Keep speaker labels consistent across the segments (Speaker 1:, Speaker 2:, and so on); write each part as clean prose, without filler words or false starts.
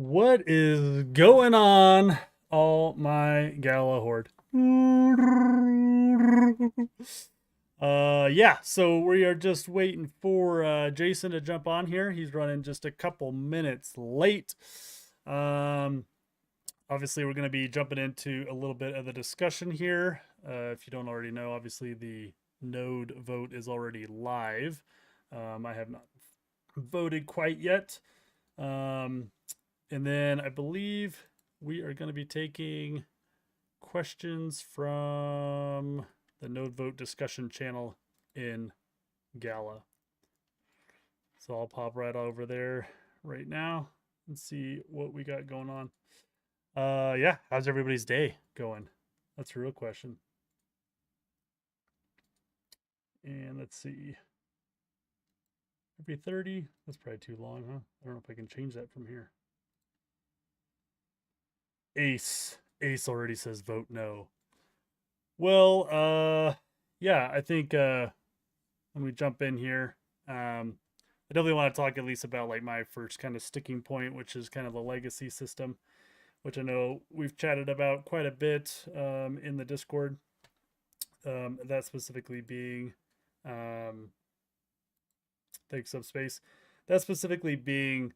Speaker 1: What is going on, all my Gala horde? Yeah, so we are just waiting for Jason to jump on here. He's running just a couple minutes late. Um, Obviously, we're going to be jumping into a little bit of the discussion here. If you don't already know, obviously the node vote is already live. I have not voted quite yet. Um, and then I believe we are going to be taking questions from the Node Vote discussion channel in Gala. So I'll pop right over there right now and see what we got going on. Yeah, how's everybody's day going? That's a real question. And let's see. Every 30? That's probably too long, huh? I don't know if I can change that from here. Ace. Ace already says vote no. Well, yeah, I think when we jump in here, I definitely want to talk at least about like my first kind of sticking point, which is kind of the legacy system, which I know we've chatted about quite a bit in the Discord. That specifically being, thanks Subspace. That specifically being,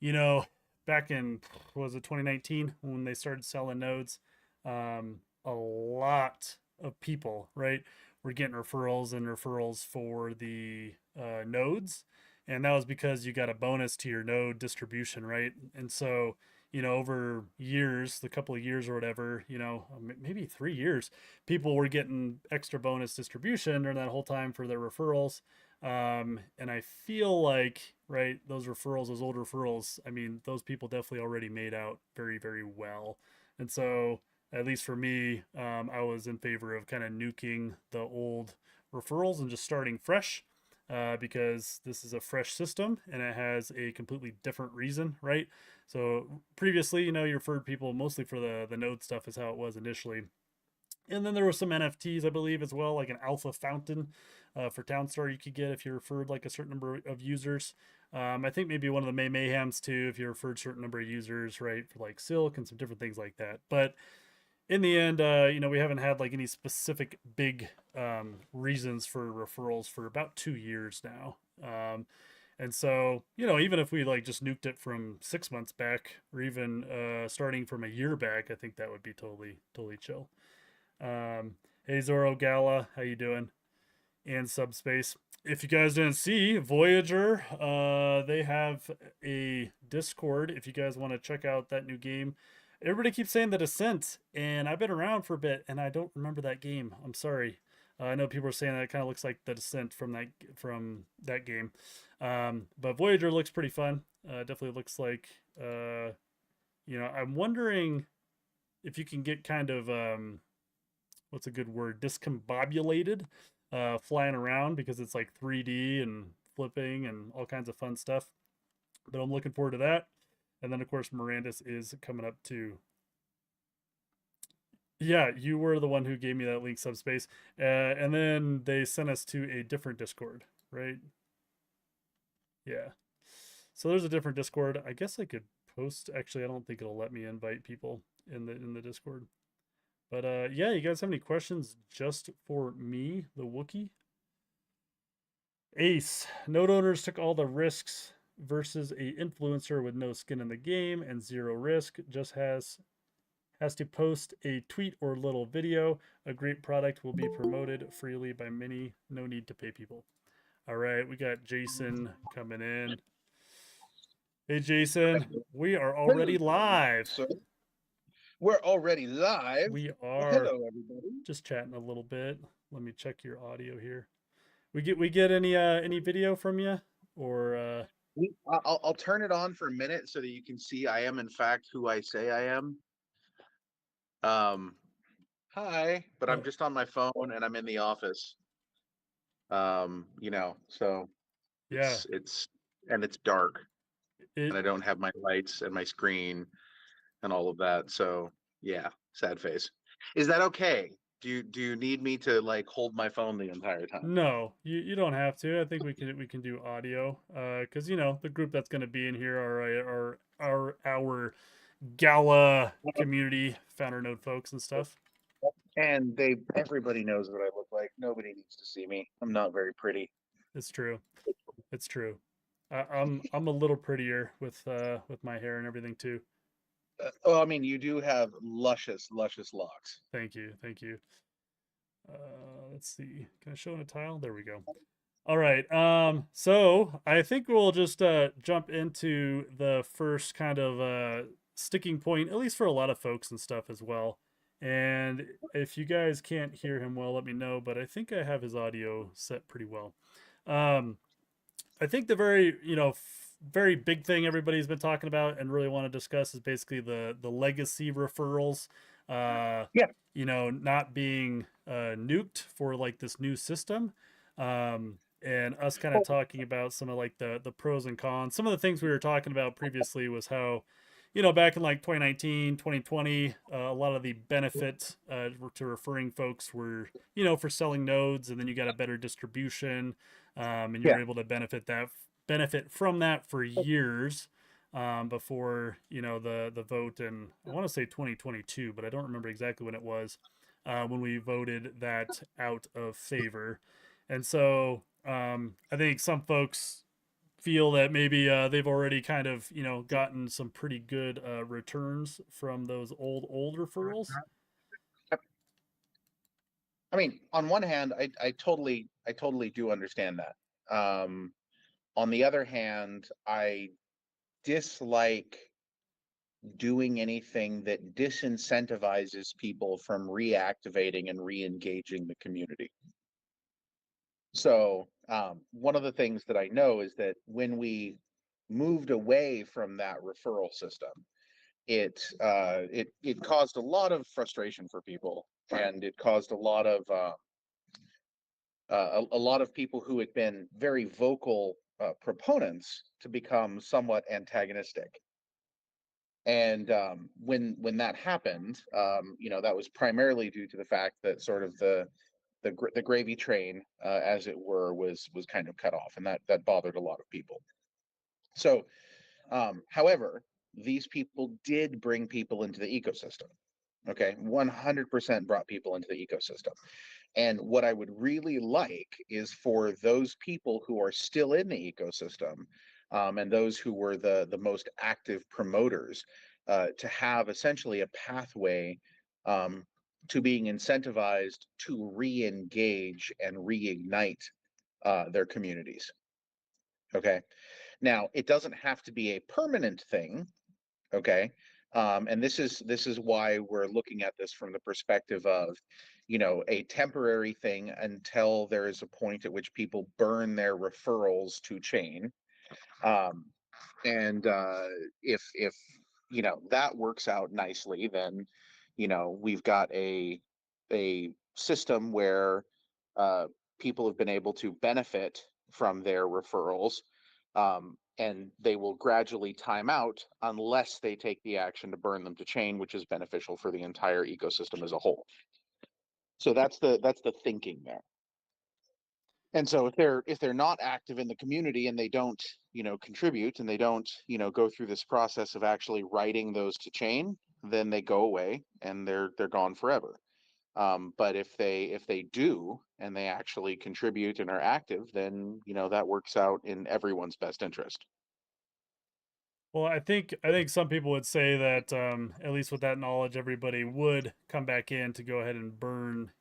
Speaker 1: you know, back in was it 2019 when they started selling nodes, a lot of people, right, were getting referrals for the nodes, and that was because you got a bonus to your node distribution, right? And so over years, the couple of years or whatever, maybe 3 years, people were getting extra bonus distribution during that whole time for their referrals. And I feel like, right, those referrals, those old referrals, I mean, those people definitely already made out very, very well. And so, at least for me, I was in favor of kind of nuking the old referrals and just starting fresh, because this is a fresh system and it has a completely different reason, right? So previously, you referred people mostly for the node stuff is how it was initially. And then there were some NFTs, I believe, as well, like an alpha fountain for Townstar you could get if you referred like a certain number of users. I think maybe one of the Mayhems too, if you referred a certain number of users, right, for like Silk and some different things like that. But in the end, we haven't had like any specific big reasons for referrals for about 2 years now. And so, even if we like just nuked it from 6 months back or even starting from a year back, I think that would be totally, totally chill. Hey Zoro Gala, how you doing? And Subspace. If you guys didn't see, Voyager, they have a Discord. If you guys want to check out that new game, everybody keeps saying The Descent, and I've been around for a bit, and I don't remember that game. I'm sorry. I know people are saying that it kind of looks like The Descent from that game, but Voyager looks pretty fun. Definitely looks like I'm wondering if you can get kind of what's a good word, discombobulated, flying around because it's like 3D and flipping and all kinds of fun stuff. But I'm looking forward to that. And then of course Mirandus is coming up too. Yeah, you were the one who gave me that link, Subspace. And then they sent us to a different Discord, right? Yeah. So there's a different Discord. I guess I could post. Actually, I don't think it'll let me invite people in the Discord. But yeah, you guys have any questions just for me, the Wookiee? Ace. Node owners took all the risks versus a influencer with no skin in the game and zero risk. Just has to post a tweet or little video. A great product will be promoted freely by many. No need to pay people. All right, we got Jason coming in. Hey Jason, we are already live.
Speaker 2: So we're already live.
Speaker 1: We
Speaker 2: Well,
Speaker 1: are
Speaker 2: hello, everybody.
Speaker 1: just chatting a little bit. Let me check your audio here. We get any video from you or
Speaker 2: I'll turn it on for a minute so that you can see I am in fact who I say I am. Hi, but I'm
Speaker 1: oh,
Speaker 2: just on my phone and I'm in the office. So
Speaker 1: yeah,
Speaker 2: it's dark
Speaker 1: it
Speaker 2: and I don't have my lights and my screen and all of that. So yeah, sad face. Is that okay? Do you need me to like hold my phone the entire time?
Speaker 1: No, you don't have to. I think we can do audio. Because the group that's going to be in here are our Gala community founder node folks and stuff.
Speaker 2: And everybody knows what I look like. Nobody needs to see me. I'm not very pretty.
Speaker 1: It's true. It's true. I'm a little prettier with my hair and everything too.
Speaker 2: Oh, I mean, you do have luscious, luscious locks.
Speaker 1: Thank you. Thank you. Let's see. Can I show in a tile? There we go. All right. So I think we'll just jump into the first kind of sticking point, at least for a lot of folks and stuff as well. And if you guys can't hear him well, let me know. But I think I have his audio set pretty well. Um, I think the very very big thing everybody's been talking about and really want to discuss is basically the legacy referrals. Uh,
Speaker 2: Yeah.
Speaker 1: not being nuked for like this new system. And us kind of talking about some of like the pros and cons. Some of the things we were talking about previously was how back in like 2019 2020 a lot of the benefit to referring folks were for selling nodes, and then you got a better distribution, and you
Speaker 2: Yeah.
Speaker 1: were able to benefit from that for years, before the vote in, I want to say 2022, but I don't remember exactly when it was, when we voted that out of favor. And so I think some folks feel that maybe they've already kind of gotten some pretty good returns from those old referrals.
Speaker 2: I mean, on one hand, I totally do understand that. On the other hand, I dislike doing anything that disincentivizes people from reactivating and re-engaging the community. So one of the things that I know is that when we moved away from that referral system, it caused a lot of frustration for people, and it caused a lot of people who had been very vocal proponents to become somewhat antagonistic. And when that happened, that was primarily due to the fact that sort of the gravy train, as it were, was kind of cut off, and that bothered a lot of people. So, however, these people did bring people into the ecosystem. Okay, 100% brought people into the ecosystem. And what I would really like is for those people who are still in the ecosystem, and those who were the most active promoters, to have essentially a pathway um, to being incentivized to re-engage and reignite their communities. Okay. Now, it doesn't have to be a permanent thing. Okay. And this is why we're looking at this from the perspective of, a temporary thing until there is a point at which people burn their referrals to chain. Um, and if that works out nicely, then we've got a system where uh, people have been able to benefit from their referrals, and they will gradually time out unless they take the action to burn them to chain, which is beneficial for the entire ecosystem as a whole. So that's the thinking there. And so if they're not active in the community, and they don't contribute, and they don't go through this process of actually writing those to chain, then they go away and they're gone forever. But if they do, and they actually contribute and are active, then that works out in everyone's best interest.
Speaker 1: Well, I think some people would say that, at least with that knowledge, everybody would come back in to go ahead and burn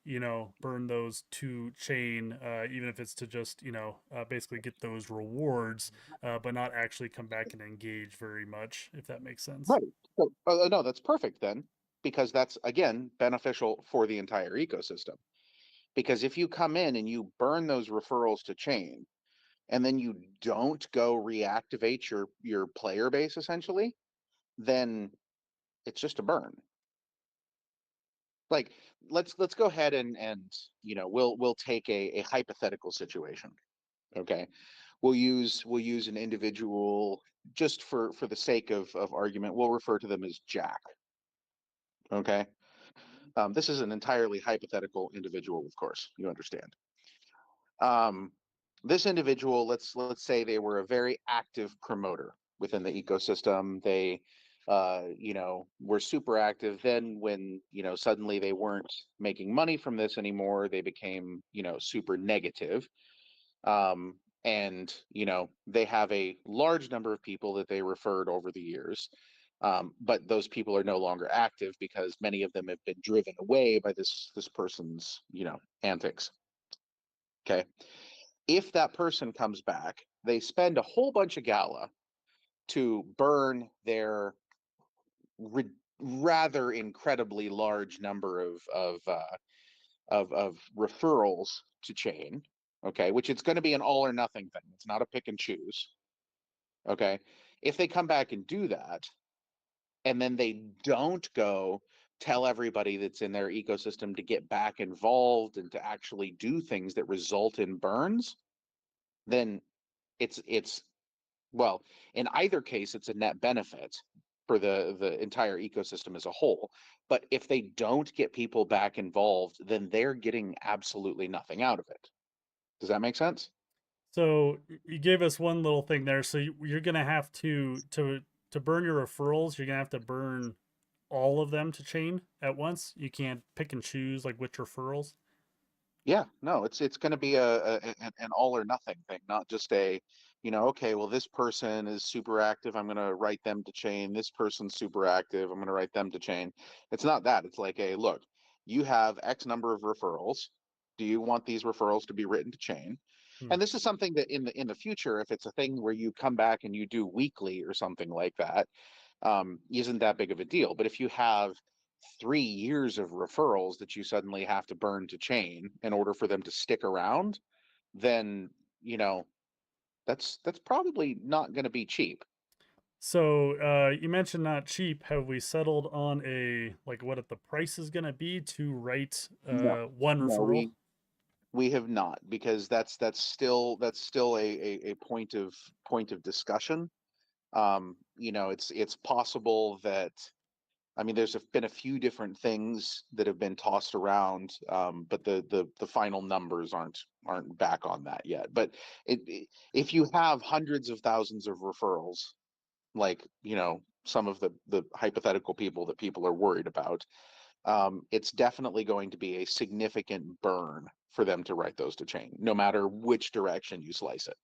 Speaker 1: those to chain, even if it's to just basically get those rewards, but not actually come back and engage very much, if that makes sense.
Speaker 2: Right. So, no, that's perfect then, because that's again beneficial for the entire ecosystem. Because if you come in and you burn those referrals to chain, and then you don't go reactivate your player base essentially, then it's just a burn. Like, let's go ahead and we'll take a hypothetical situation. Okay, we'll use an individual, just for the sake of argument. We'll refer to them as Jack. Okay. This is an entirely hypothetical individual, of course, you understand. Um, this individual, let's say they were a very active promoter within the ecosystem. They, were super active. Then when, suddenly they weren't making money from this anymore, they became, super negative. Um, and, they have a large number of people that they referred over the years. But those people are no longer active because many of them have been driven away by this person's, antics. Okay. If that person comes back, they spend a whole bunch of gala to burn their rather incredibly large number of referrals to chain. Okay, which it's going to be an all or nothing thing. It's not a pick and choose. Okay, if they come back and do that, and then they don't go tell everybody that's in their ecosystem to get back involved and to actually do things that result in burns, then it's well, in either case, it's a net benefit for the entire ecosystem as a whole. But if they don't get people back involved, then they're getting absolutely nothing out of it. Does that make sense?
Speaker 1: So you gave us one little thing there. So you're gonna have to burn your referrals. You're gonna have to burn all of them to chain at once. You can't pick and choose like which referrals.
Speaker 2: Yeah, no, it's going to be an all or nothing thing, not just a, okay, well, this person is super active. I'm going to write them to chain. This person's super active. I'm going to write them to chain. It's not that. It's like, a look, you have X number of referrals. Do you want these referrals to be written to chain?
Speaker 1: Hmm.
Speaker 2: And this is something that in the future, if it's a thing where you come back and you do weekly or something like that, isn't that big of a deal. But if you have 3 years of referrals that you suddenly have to burn to chain in order for them to stick around, then that's probably not going to be cheap.
Speaker 1: So you mentioned not cheap. Have we settled on a like what the price is gonna be to write
Speaker 2: No,
Speaker 1: one
Speaker 2: no,
Speaker 1: referral?
Speaker 2: we have not, because that's still a point of discussion. It's possible that, I mean, there's been a few different things that have been tossed around, but the final numbers aren't back on that yet. But if you have hundreds of thousands of referrals, like, some of the hypothetical people that people are worried about, it's definitely going to be a significant burn for them to write those to chain, no matter which direction you slice it.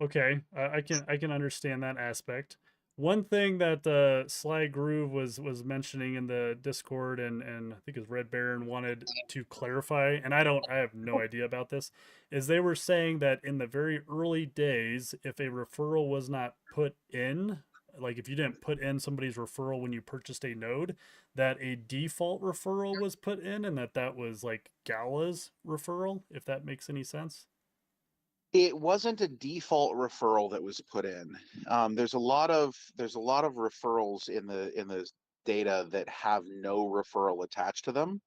Speaker 1: Okay, I can understand that aspect. One thing that Sly Groove was mentioning in the Discord and I think his Red Baron wanted to clarify, and I have no idea about this, is they were saying that in the very early days, if a referral was not put in, like if you didn't put in somebody's referral when you purchased a node, that a default referral was put in, and that was like Gala's referral, if that makes any sense.
Speaker 2: It wasn't a default referral that was put in. There's a lot of referrals in the data that have no referral attached to them.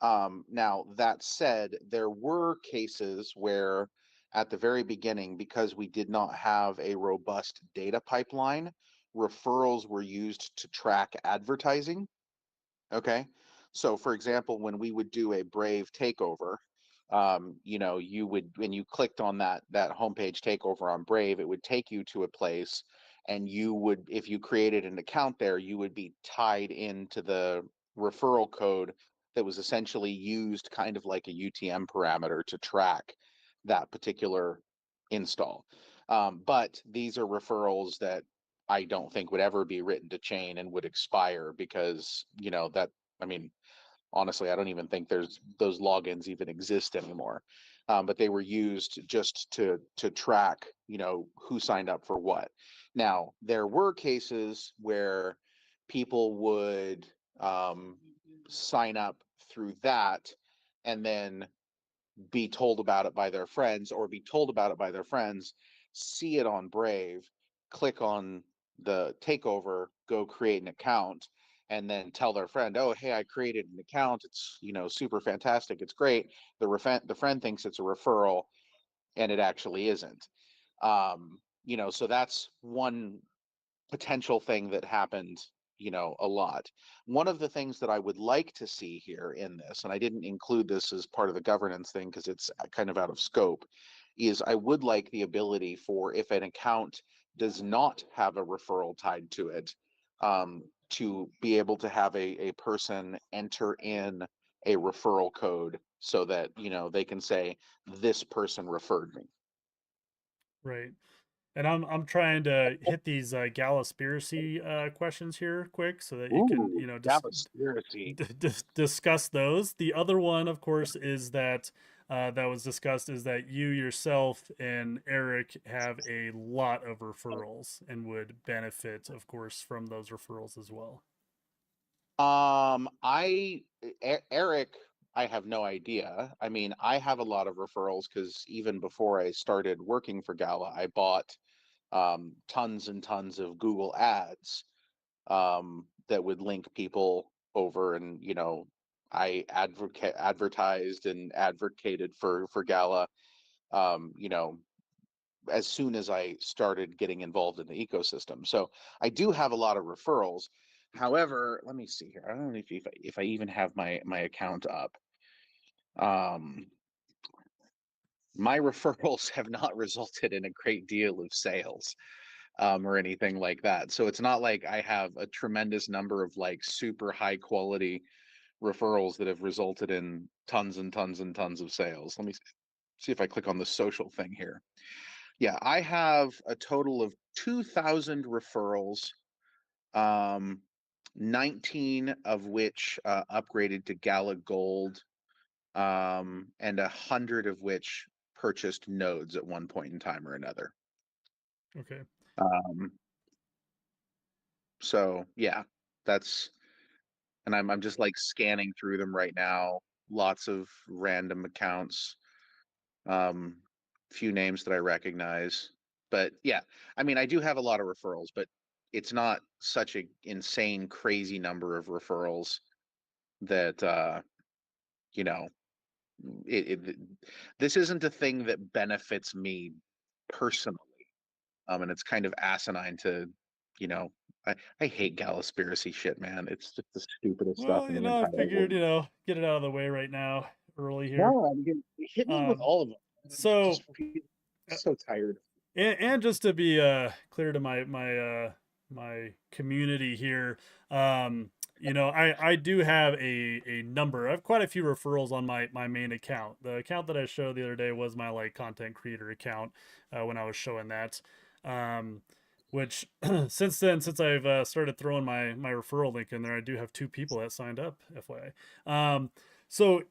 Speaker 2: Now, that said, there were cases where at the very beginning, because we did not have a robust data pipeline, referrals were used to track advertising. Okay. So, for example, when we would do a Brave takeover, you would, when you clicked on that homepage takeover on Brave, it would take you to a place, and you would, if you created an account there, you would be tied into the referral code that was essentially used kind of like a UTM parameter to track that particular install. But these are referrals that I don't think would ever be written to chain and would expire, because, I mean, honestly, I don't even think there's those logins even exist anymore. But they were used just to track, who signed up for what. Now, there were cases where people would sign up through that and then be told about it by their friends, or be told about it by their friends, see it on Brave, click on the takeover, go create an account, and then tell their friend, "Oh, hey, I created an account. It's, super fantastic. It's great." The friend thinks it's a referral, and it actually isn't. So that's one potential thing that happened a lot. One of the things that I would like to see here in this, and I didn't include this as part of the governance thing because it's kind of out of scope, is I would like the ability for, if an account does not have a referral tied to it, to be able to have a person enter in a referral code so that, they can say, this person referred me.
Speaker 1: Right. And I'm trying to hit these Gala questions here quick so that you can,
Speaker 2: Ooh,
Speaker 1: just
Speaker 2: conspiracy.
Speaker 1: discuss those. The other one, of course, is that that was discussed is that you yourself and Eric have a lot of referrals and would benefit, of course, from those referrals as well.
Speaker 2: Eric, I have no idea. I mean, I have a lot of referrals because even before I started working for Gala, I bought tons and tons of Google ads that would link people over, and I advertised and advocated for Gala, um, you know, as soon as I started getting involved in the ecosystem. So I do have a lot of referrals. However, let me see here. I don't know if I even have my account up. Um, my referrals have not resulted in a great deal of sales, or anything like that. So it's not like I have a tremendous number of like super high quality referrals that have resulted in tons and tons and tons of sales. Let me see if I click on the social thing here. Yeah, I have a total of 2,000 referrals, um, 19 of which upgraded to Gala Gold, and 100 of which purchased nodes at one point in time or another.
Speaker 1: Okay.
Speaker 2: Um, so yeah, that's, and I'm just like scanning through them right now. Lots of random accounts, um, few names that I recognize. But yeah, I mean, I do have a lot of referrals, but it's not such a insane, crazy number of referrals that you know, it this isn't a thing that benefits me personally. And it's kind of asinine to, you know, I hate Galaspiracy shit, man. It's just the stupidest stuff
Speaker 1: Well,
Speaker 2: in the
Speaker 1: I
Speaker 2: entire
Speaker 1: figured,
Speaker 2: world.
Speaker 1: get it out of the way right now, early here.
Speaker 2: No, I mean, hit me with
Speaker 1: Um,
Speaker 2: all of them. I'm
Speaker 1: so
Speaker 2: just
Speaker 1: uh,
Speaker 2: so tired.
Speaker 1: and just to be clear to my community here, I do have a number. I have quite a few referrals on my main account. The account that I showed the other day was my like content creator account, when I was showing that. Um, which since I've started throwing my referral link in there, I do have two people that signed up, FYI. So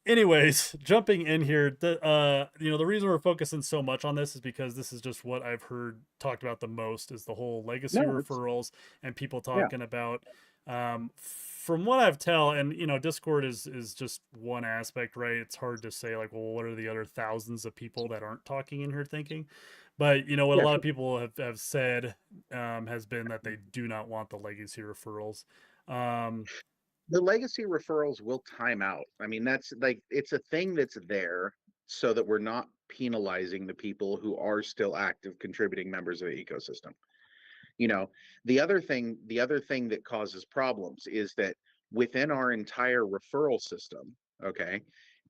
Speaker 1: anyways, jumping in here, the reason we're focusing so much on this is because this is just what I've heard talked about the most is the whole legacy
Speaker 2: No, it's
Speaker 1: referrals and people
Speaker 2: yeah.
Speaker 1: talking about, from what I've tell, and Discord is just one aspect, right? It's hard to say like, well, what are the other thousands of people that aren't talking in here thinking? But what a
Speaker 2: Yeah,
Speaker 1: lot of people have said, has been that they do not want the legacy referrals. Um,
Speaker 2: the legacy referrals will time out. I mean, that's like, it's a thing that's there so that we're not penalizing the people who are still active contributing members of the ecosystem. You know, the other thing that causes problems is that within our entire referral system, okay,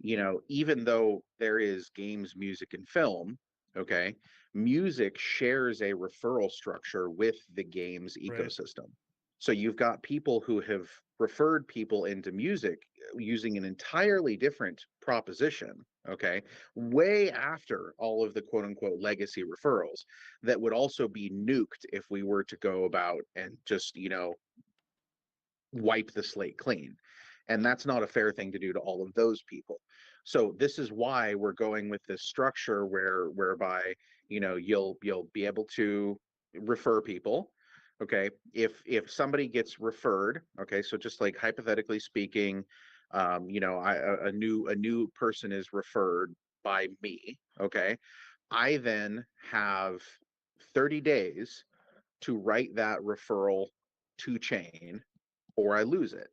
Speaker 2: even though there is games, music, and film, okay, music shares a referral structure with the games
Speaker 1: right,
Speaker 2: ecosystem. So you've got people who have referred people into music using an entirely different proposition, okay, way after all of the quote unquote legacy referrals that would also be nuked if we were to go about and just, wipe the slate clean. And that's not a fair thing to do to all of those people. So this is why we're going with this structure whereby, you'll be able to refer people. Okay. If somebody gets referred, okay, so just like hypothetically speaking, a new person is referred by me. Okay. I then have 30 days to write that referral to chain, or I lose it.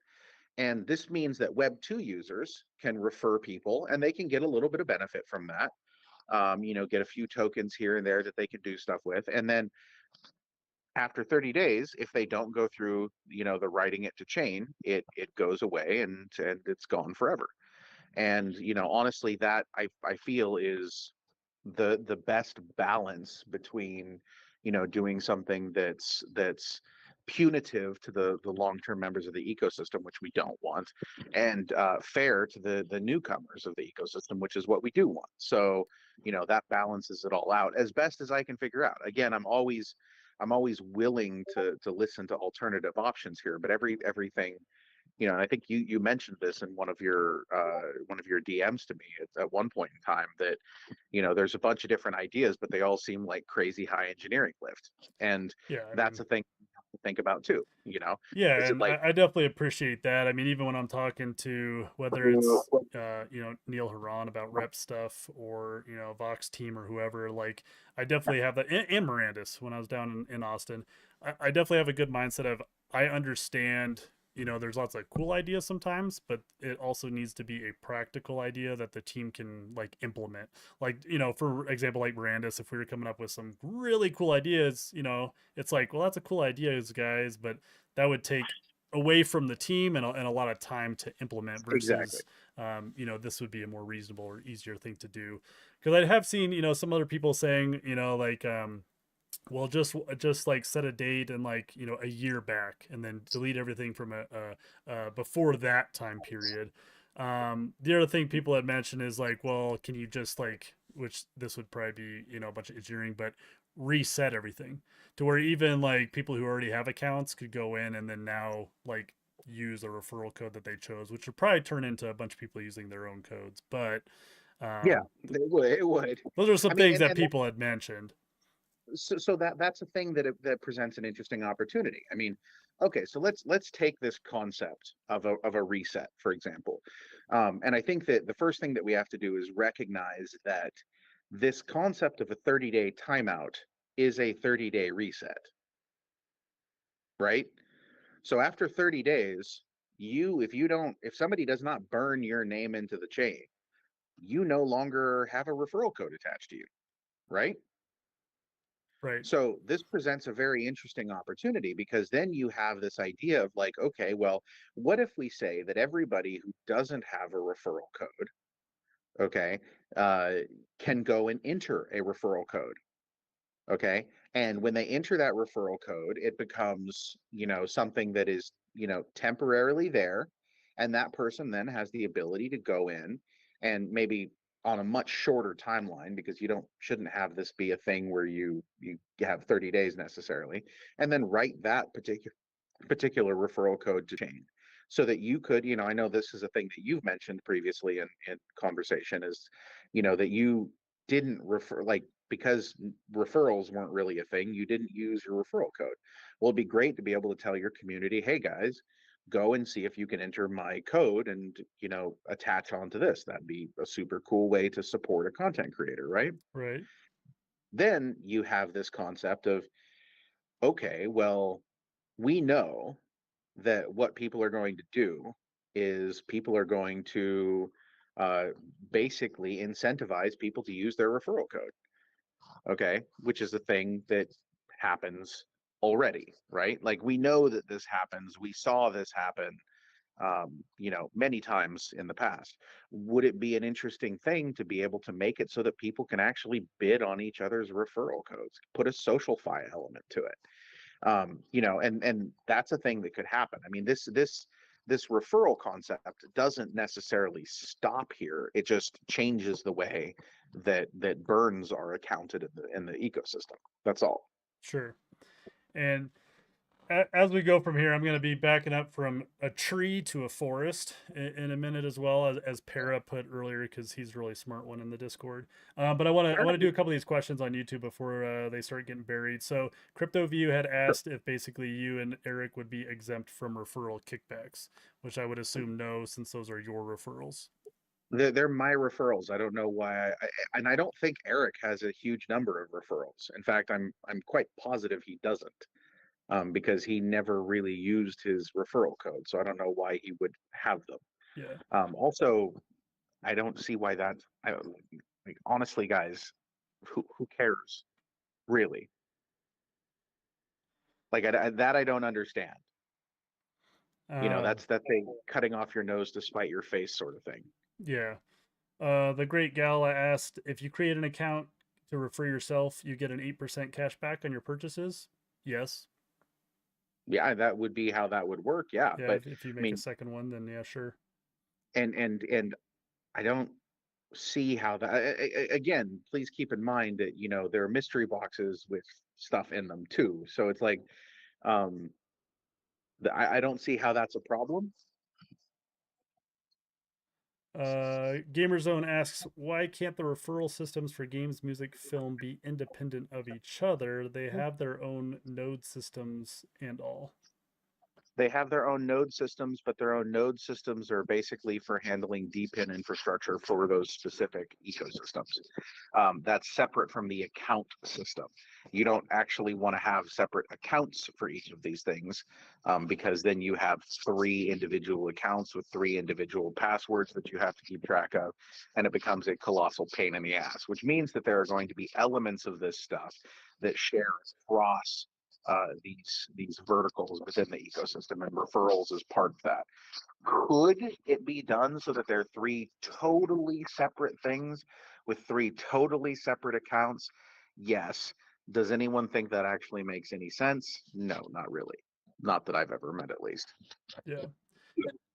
Speaker 2: And this means that Web 2 users can refer people and they can get a little bit of benefit from that. Get a few tokens here and there that they can do stuff with. And then After 30 days, if they don't go through, the writing it to chain, it goes away and it's gone forever. And honestly, that I feel is the best balance between doing something that's punitive to the long-term members of the ecosystem, which we don't want, and fair to the newcomers of the ecosystem, which is what we do want. So that balances it all out as best as I can figure out. Again, I'm always willing to listen to alternative options here, but everything, and I think you mentioned this in one of your DMs to me at one point in time, that there's a bunch of different ideas, but they all seem like crazy high engineering lift, and
Speaker 1: Yeah, I
Speaker 2: that's
Speaker 1: mean,
Speaker 2: a thing to think about too.
Speaker 1: yeah,
Speaker 2: Is it
Speaker 1: and
Speaker 2: like,
Speaker 1: I definitely appreciate that. I mean, even when I'm talking to whether it's Neil Haran about rep stuff or Vox Team or whoever, like I definitely have that, and Mirandis when I was down in Austin, I definitely have a good mindset of I understand. There's lots of cool ideas sometimes, but it also needs to be a practical idea that the team can like implement. Like, for example, like Mirandis, if we were coming up with some really cool ideas, it's like, well, that's a cool idea, guys, but that would take away from the team and a lot of time to implement
Speaker 2: exactly?
Speaker 1: versus this would be a more reasonable or easier thing to do. Because I have seen some other people saying like well, just like set a date and like a year back and then delete everything from before that time period. The other thing people had mentioned is like, well, can you just like, which this would probably be a bunch of engineering, but reset everything to where even like people who already have accounts could go in and then now like use a referral code that they chose, which would probably turn into a bunch of people using their own codes. But
Speaker 2: Yeah,
Speaker 1: um,
Speaker 2: it would.
Speaker 1: those are
Speaker 2: I
Speaker 1: some
Speaker 2: mean,
Speaker 1: things
Speaker 2: and
Speaker 1: that people had mentioned.
Speaker 2: so that's a thing that presents an interesting opportunity. I mean, okay, so let's take this concept of a reset, for example, and I think that the first thing that we have to do is recognize that this concept of a 30-day timeout is a 30-day reset, right? So after 30 days, if somebody does not burn your name into the chain, you no longer have a referral code attached to you, right?
Speaker 1: Right.
Speaker 2: So this presents a very interesting opportunity, because then you have this idea of like, okay, well, what if we say that everybody who doesn't have a referral code, okay, uh, can go and enter a referral code, okay? And when they enter that referral code, it becomes, something that is, temporarily there. And that person then has the ability to go in and maybe on a much shorter timeline, because you don't shouldn't have this be a thing where you have 30 days necessarily, and then write that particular referral code to chain, so that you could, I know this is a thing that you've mentioned previously in conversation, is that you didn't refer, like, because referrals weren't really a thing, you didn't use your referral code. Well, it'd be great to be able to tell your community, hey guys, go and see if you can enter my code and attach onto this. That'd be a super cool way to support a content creator, right?
Speaker 1: Right.
Speaker 2: Then you have this concept of, okay, well, we know that what people are going to do is people are going to uh, basically incentivize people to use their referral code, okay, which is a thing that happens already, right? Like, we know that this happens. We saw this happen, many times in the past. Would it be an interesting thing to be able to make it so that people can actually bid on each other's referral codes, put a social fi element to it? And that's a thing that could happen. I mean, this referral concept doesn't necessarily stop here. It just changes the way that burns are accounted in the ecosystem. That's all.
Speaker 1: Sure. And as we go from here, I'm going to be backing up from a tree to a forest in a minute as well, as Para put earlier, because he's a really smart one in the Discord. But I want to do a couple of these questions on YouTube before they start getting buried. So CryptoView had asked if basically you and Eric would be exempt from referral kickbacks, which I would assume no, since those are your referrals.
Speaker 2: They're my referrals. I don't know why, and I don't think Eric has a huge number of referrals. In fact, I'm quite positive he doesn't, because he never really used his referral code. So I don't know why he would have them.
Speaker 1: Yeah.
Speaker 2: Also, I don't see why that. Like, honestly, guys, who cares, really? Like that I don't understand.
Speaker 1: Um,
Speaker 2: That's a cutting off your nose to spite your face sort of thing.
Speaker 1: yeah. The great Gala asked if you create an account to refer yourself, you get an 8% cash back on your purchases. Yes.
Speaker 2: Yeah, that would be how that would work. Yeah,
Speaker 1: Yeah.
Speaker 2: but
Speaker 1: If you
Speaker 2: I
Speaker 1: make a
Speaker 2: mean,
Speaker 1: second one, then yeah, sure.
Speaker 2: and I don't see how that. Again, please keep in mind that there are mystery boxes with stuff in them too. So it's like, um, I don't see how that's a problem.
Speaker 1: Gamerzone asks, why can't the referral systems for games, music, film be independent of each other? They have their own node systems and all.
Speaker 2: They have their own node systems, but their own node systems are basically for handling DPIN infrastructure for those specific ecosystems. That's separate from the account system. You don't actually want to have separate accounts for each of these things, because then you have three individual accounts with three individual passwords that you have to keep track of, and it becomes a colossal pain in the ass, which means that there are going to be elements of this stuff that share across these verticals within the ecosystem, and referrals is part of that. Could it be done so that they're three totally separate things with three totally separate accounts? Yes. Does anyone think that actually makes any sense? No, not really. Not that I've ever met, at least.
Speaker 1: Yeah.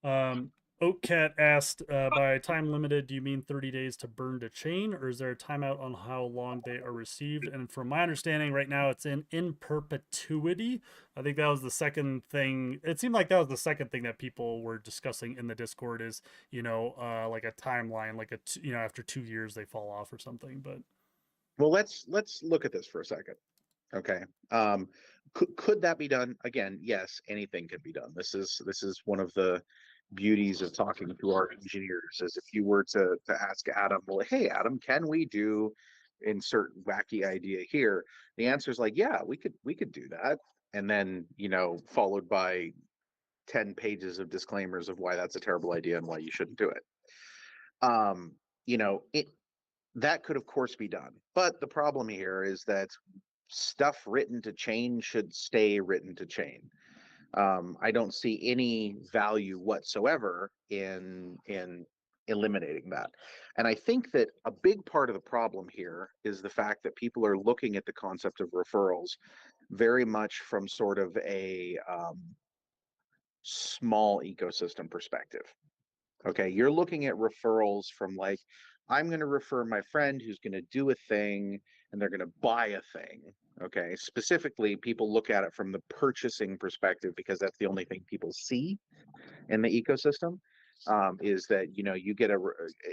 Speaker 1: Um, Oakcat asked, by time limited, do you mean 30 days to burn to chain, or is there a timeout on how long they are received? And from my understanding, right now it's in perpetuity. I think that was the second thing. It seemed like that was the second thing that people were discussing in the Discord is, like a timeline, like after 2 years they fall off or something. But
Speaker 2: Well, let's look at this for a second. Okay. Could that be done? Again, yes, anything can be done. This is one of the beauties of talking to our engineers. Is if you were to ask Adam, well, hey Adam, can we do insert wacky idea here? The answer is like, yeah, we could do that. And then, followed by 10 pages of disclaimers of why that's a terrible idea and why you shouldn't do it. It that could of course be done. But the problem here is that stuff written to chain should stay written to chain. I don't see any value whatsoever in eliminating that. And I think that a big part of the problem here is the fact that people are looking at the concept of referrals very much from sort of a small ecosystem perspective. Okay, you're looking at referrals from like, I'm going to refer my friend who's going to do a thing and they're going to buy a thing. Okay, specifically, people look at it from the purchasing perspective because that's the only thing people see in the ecosystem. Is that you get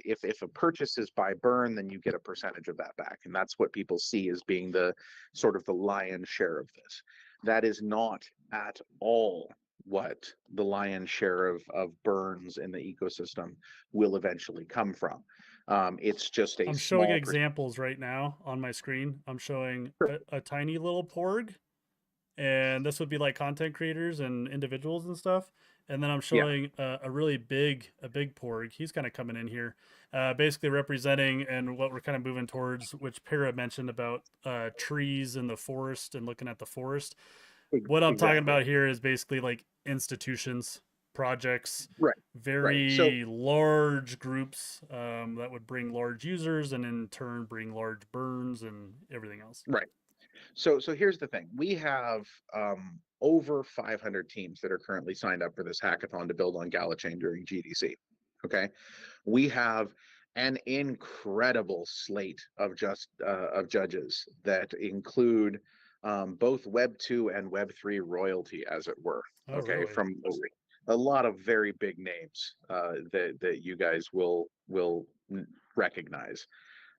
Speaker 2: if a purchase is by burn, then you get a percentage of that back, and that's what people see as being the sort of the lion's share of this. That is not at all what the lion's share of burns in the ecosystem will eventually come from. It's just a
Speaker 1: I'm showing
Speaker 2: small percentage.
Speaker 1: examples right now on my screen. I'm showing a tiny little porg, and this would be like content creators and individuals and stuff. And then I'm
Speaker 2: Yeah,
Speaker 1: showing a big porg. He's kind of coming in here, basically representing and what we're kind of moving towards, which Para mentioned about trees in the forest and looking at the forest. What I'm talking
Speaker 2: exactly.
Speaker 1: about here is basically like institutions, projects,
Speaker 2: Right, right. So
Speaker 1: very large groups that would bring large users and in turn bring large burns and everything else.
Speaker 2: right. So here's the thing. We have over 500 teams that are currently signed up for this hackathon to build on Gala Chain during GDC. Okay, we have an incredible slate of judges that include both Web 2 and Web 3 royalty, as it were.
Speaker 1: Oh,
Speaker 2: Okay,
Speaker 1: really?
Speaker 2: from a lot of very big names that you guys will recognize,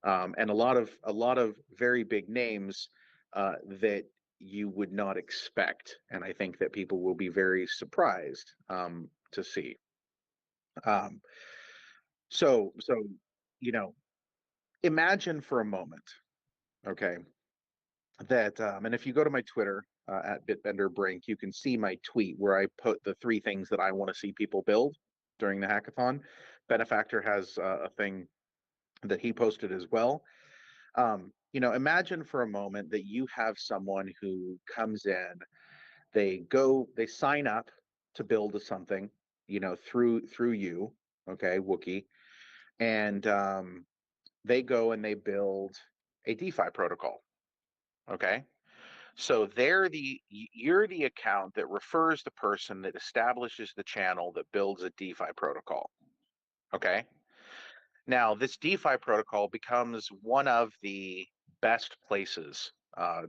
Speaker 2: and a lot of very big names that you would not expect, and I think that people will be very surprised to see. Um, so you know, imagine for a moment, okay, that and if you go to my Twitter at BitBender Brink, you can see my tweet where I put the three things that I want to see people build during the hackathon. Benefactor has a thing that he posted as well. Imagine for a moment that you have someone who comes in they sign up to build something, through you, okay, Wookiee, and they go and they build a DeFi protocol, okay? So you're the account that refers the person that establishes the channel that builds a DeFi protocol, okay? Now, this DeFi protocol becomes one of the best places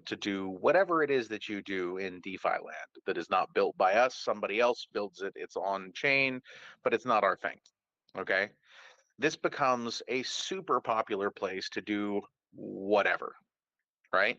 Speaker 2: to do whatever it is that you do in DeFi land that is not built by us. Somebody else builds it. It's on chain, but it's not our thing. Okay. This becomes a super popular place to do whatever, right?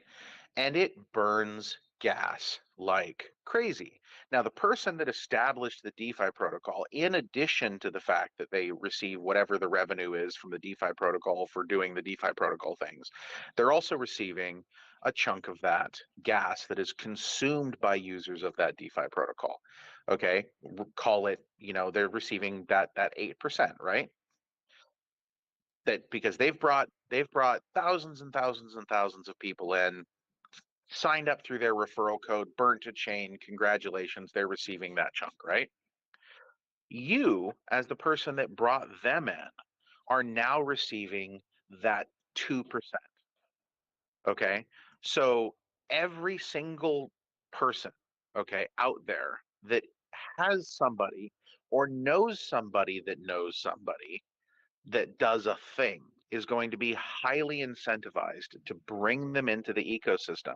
Speaker 2: And it burns gas like crazy. Now, the person that established the DeFi protocol, in addition to the fact that they receive whatever the revenue is from the DeFi protocol for doing the DeFi protocol things, they're also receiving a chunk of that gas that is consumed by users of that DeFi protocol. Okay, call it, they're receiving that 8%, right? That because they've brought thousands and thousands and thousands of people in, signed up through their referral code, burnt a chain, congratulations, they're receiving that chunk, right? You, as the person that brought them in, are now receiving that 2%. Okay. So every single person, okay, out there that has somebody or knows somebody that knows somebody that does a thing is going to be highly incentivized to bring them into the ecosystem,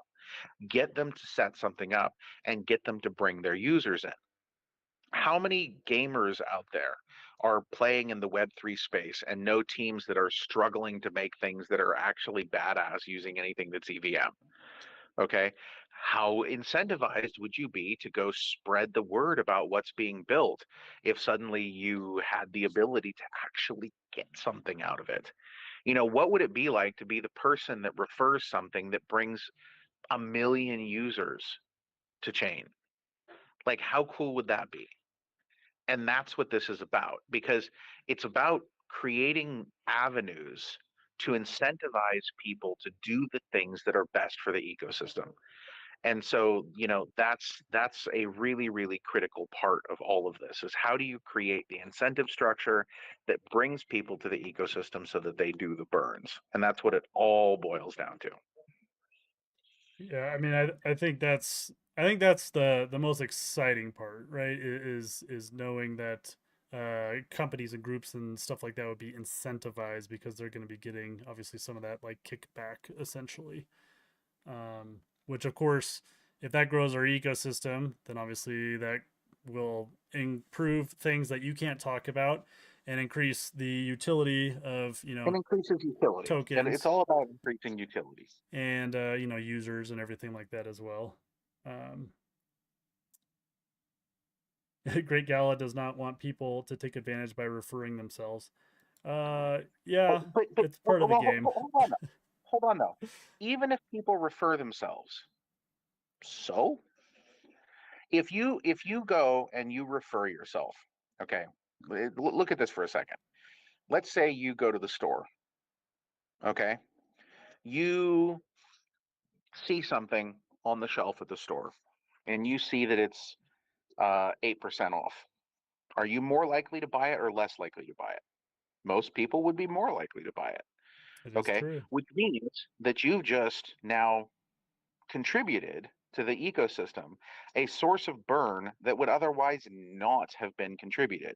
Speaker 2: get them to set something up, and get them to bring their users in. How many gamers out there are playing in the Web3 space and know teams that are struggling to make things that are actually badass using anything that's EVM? Okay. How incentivized would you be to go spread the word about what's being built if suddenly you had the ability to actually get something out of it? What would it be like to be the person that refers something that brings 1 million users to chain? Like, how cool would that be? And that's what this is about, because it's about creating avenues to incentivize people to do the things that are best for the ecosystem. And so, that's a really, really critical part of all of this is how do you create the incentive structure that brings people to the ecosystem so that they do the burns? And that's what it all boils down to.
Speaker 1: Yeah, I mean, I think that's the most exciting part, right? Is knowing that companies and groups and stuff like that would be incentivized because they're going to be getting obviously some of that like kickback essentially. Which of course, if that grows our ecosystem, then obviously that will improve things that you can't talk about and increase the utility of
Speaker 2: It increases utility. It's
Speaker 1: tokens
Speaker 2: all about increasing utility.
Speaker 1: and users and everything like that as well. Um, Great Gala does not want people to take advantage by referring themselves. Yeah,
Speaker 2: But
Speaker 1: it's part of the game.
Speaker 2: hold on, hold on though. Even if people refer themselves, so if you go and you refer yourself, okay, look at this for a second. Let's say you go to the store, okay, you see something on the shelf at the store, and you see that it's 8% off. Are you more likely to buy it or less likely to buy it? Most people would be more likely to buy it.
Speaker 1: It is
Speaker 2: Okay,
Speaker 1: true.
Speaker 2: which means that you've just now contributed to the ecosystem a source of burn that would otherwise not have been contributed.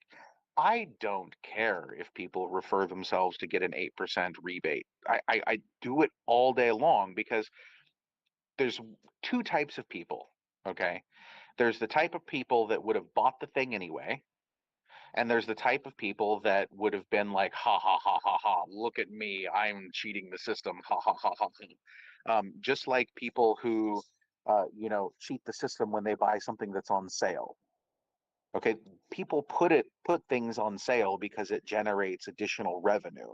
Speaker 2: I don't care if people refer themselves to get an 8% rebate. I do it all day long because there's two types of people. Okay. There's the type of people that would have bought the thing anyway. And there's the type of people that would have been like, ha ha ha ha ha, look at me, I'm cheating the system, ha ha ha ha. Just like people who, cheat the system when they buy something that's on sale. Okay, people put things on sale because it generates additional revenue.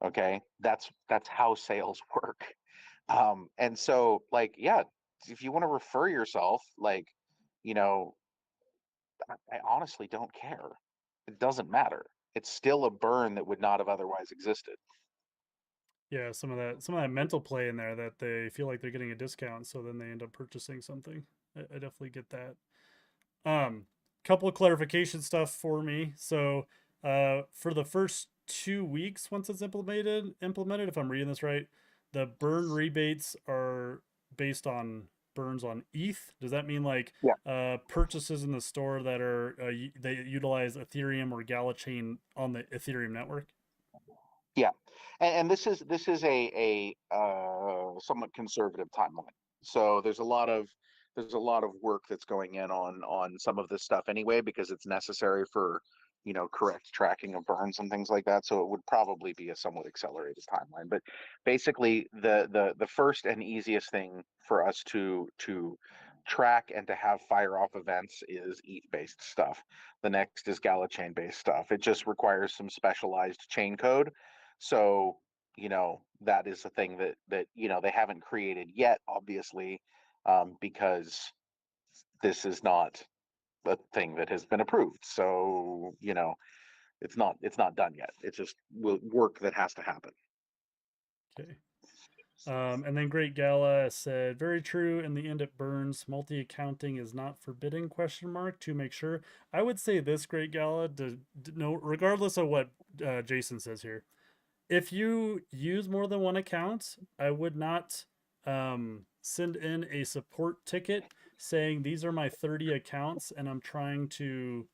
Speaker 2: Okay, that's how sales work. And so, like, yeah, if you want to refer yourself, like, you know, I honestly don't care. It doesn't matter. It's still a burn that would not have otherwise existed.
Speaker 1: Yeah, some of that mental play in there that they feel like they're getting a discount, so then they end up purchasing something. I definitely get that. Couple of clarification stuff for me. So, for the first 2 weeks, once it's implemented, if I'm reading this right, the burn rebates are based on burns on ETH. Does that mean like
Speaker 2: Yeah.
Speaker 1: purchases in the store that are they utilize Ethereum or Gala Chain on the Ethereum network?
Speaker 2: Yeah, and this is a somewhat conservative timeline. So there's a lot of work that's going in on some of this stuff anyway because it's necessary for correct tracking of burns and things like that. So it would probably be a somewhat accelerated timeline. But basically, the first and easiest thing for us to track and to have fire off events is ETH based stuff. The next is Gala chain based stuff. It just requires some specialized chain code, so, that is a thing that they haven't created yet, obviously, because this is not a thing that has been approved. So, it's not done yet. It's just work that has to happen.
Speaker 1: Okay. And then Great Gala said, very true. In the end, it burns. Multi-accounting is not forbidden? Question mark to make sure. I would say this, Great Gala, no, regardless of what Jason says here. If you use more than one account, I would not send in a support ticket saying these are my 30 accounts and I'm trying to